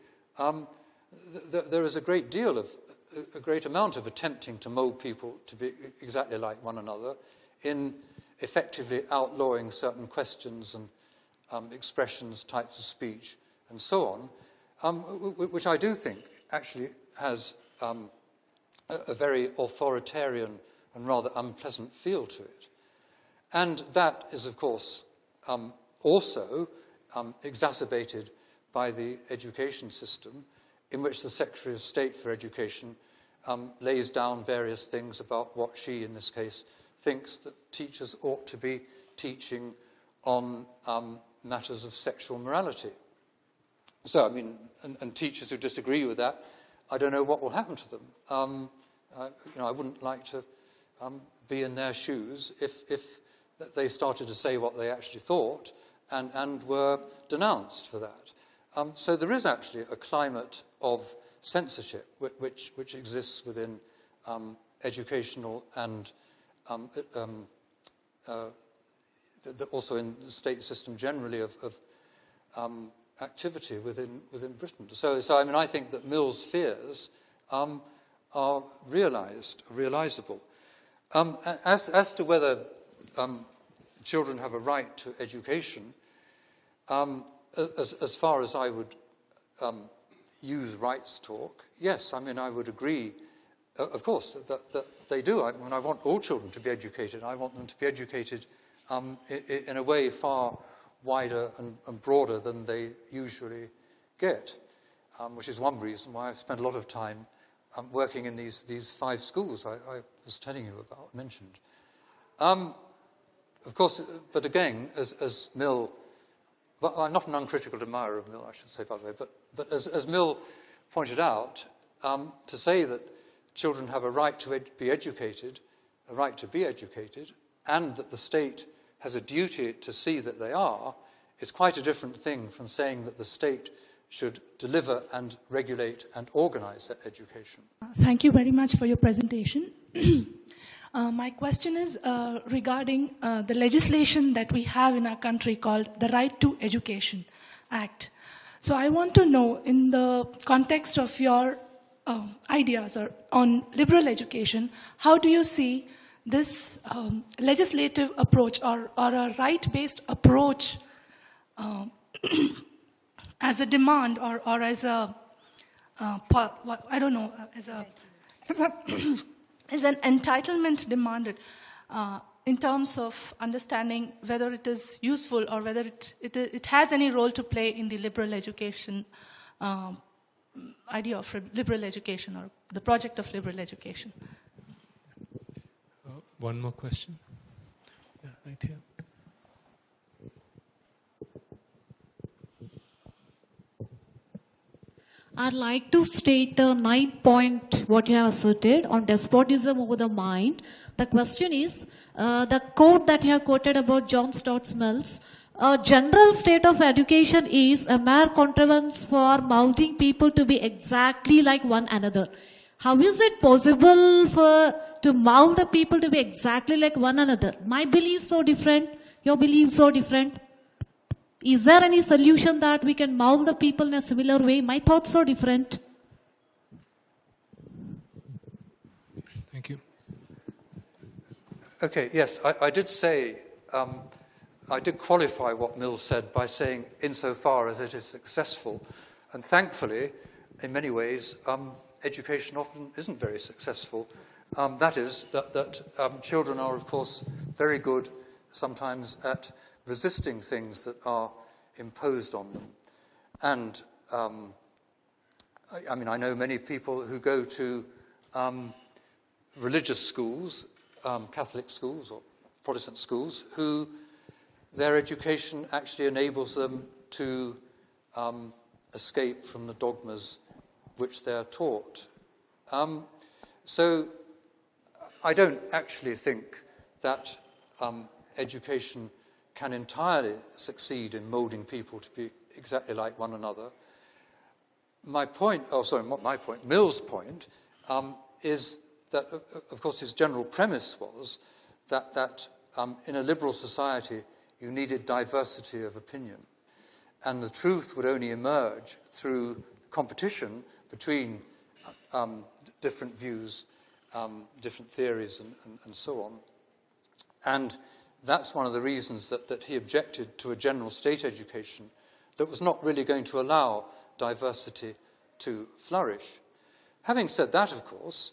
there is a great amount of attempting to mould people to be exactly like one another in effectively outlawing certain questions and expressions, types of speech, and so on, which I do think actually has a very authoritarian and rather unpleasant feel to it. And that is, of course, also exacerbated by the education system, in which the Secretary of State for Education lays down various things about what she, in this case, thinks that teachers ought to be teaching on matters of sexual morality. So, I mean, and teachers who disagree with that, I don't know what will happen to them. I wouldn't like to be in their shoes if they started to say what they actually thought and were denounced for that. So there is actually a climate of censorship which exists within educational and also in the state system generally of activity within Britain. So I mean, I think that Mill's fears are realizable. As to whether children have a right to education, as far as I would use rights talk, yes, I mean, I would agree, of course, that they do. I want all children to be educated. I want them to be educated in a way far wider and broader than they usually get, which is one reason why I've spent a lot of time working in these 5 schools I was telling you about, mentioned. Of course, but again, as Mill, well, I'm not an uncritical admirer of Mill, I should say, by the way, but as Mill pointed out, to say that children have a right to be educated, and that the state has a duty to see that they are, is quite a different thing from saying that the state should deliver and regulate and organize that education. Thank you very much for your presentation. My question is regarding the legislation that we have in our country called the Right to Education Act. So I want to know, in the context of your ideas on liberal education, how do you see this legislative approach or a right-based approach as a demand or as a, I don't know, as an entitlement demanded in terms of understanding whether it is useful or whether it has any role to play in the liberal education idea of liberal education or the project of liberal education. One more question. Yeah, right here. I'd like to state the 9-point what you have asserted on despotism over the mind. The question is, the quote that you have quoted about John Mills, a general state of education is a mere contrivance for moulding people to be exactly like one another. How is it possible to mold the people to be exactly like one another? My beliefs so different, your beliefs so different. Is there any solution that we can mold the people in a similar way? My thoughts so different. Thank you. Okay, yes, I did say, I did qualify what Mill said by saying insofar as it is successful. And thankfully, in many ways, education often isn't very successful. That is, that children are, of course, very good sometimes at resisting things that are imposed on them. And, I mean, I know many people who go to religious schools, Catholic schools or Protestant schools, who their education actually enables them to escape from the dogmas which they're taught. So I don't actually think that education can entirely succeed in moulding people to be exactly like one another. My point, not my point, Mill's point, is that, of course, his general premise was that in a liberal society you needed diversity of opinion, and the truth would only emerge through competition between different views, different theories, and so on. And that's one of the reasons that he objected to a general state education that was not really going to allow diversity to flourish. Having said that, of course,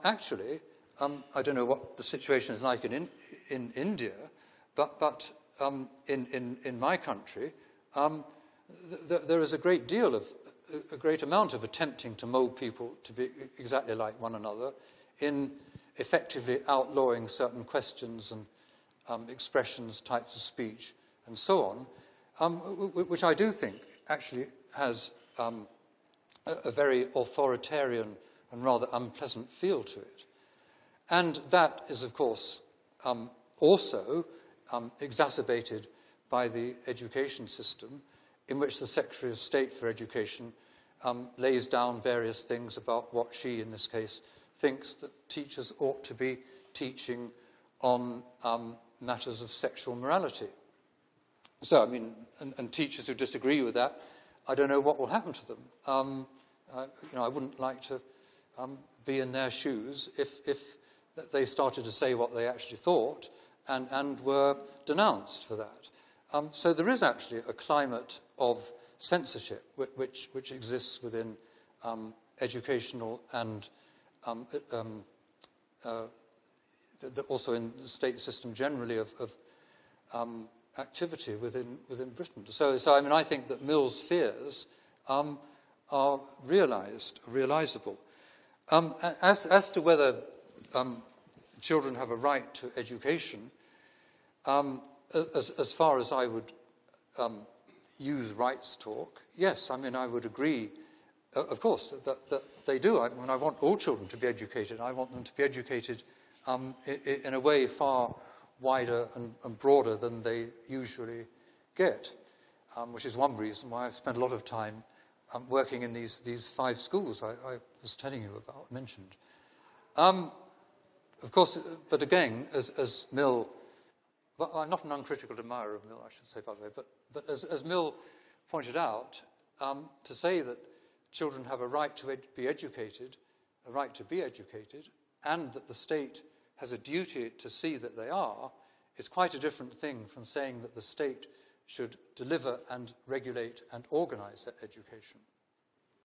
actually, I don't know what the situation is like in India, but in my country, there is a great amount of attempting to mould people to be exactly like one another in effectively outlawing certain questions and expressions, types of speech, and so on, which I do think actually has a very authoritarian and rather unpleasant feel to it. And that is, of course, also exacerbated by the education system, in which the Secretary of State for Education lays down various things about what she, in this case, thinks that teachers ought to be teaching on matters of sexual morality. So, I mean, and teachers who disagree with that, I don't know what will happen to them. I wouldn't like to be in their shoes if they started to say what they actually thought and were denounced for that. So there is actually a climate of censorship which exists within educational and also in the state system generally of activity within Britain. So I mean, I think that Mill's fears are realizable. As to whether children have a right to education, as far as I would use rights talk, yes, I mean, I would agree, of course, that they do. I mean, I want all children to be educated. I want them to be educated in a way far wider and broader than they usually get, which is one reason why I've spent a lot of time working in these 5 schools I was telling you about, mentioned. Of course, but again, as Mill, well, I'm not an uncritical admirer of Mill, I should say, by the way, but as Mill pointed out, to say that children have a right to be educated, and that the state has a duty to see that they are, is quite a different thing from saying that the state should deliver and regulate and organize that education.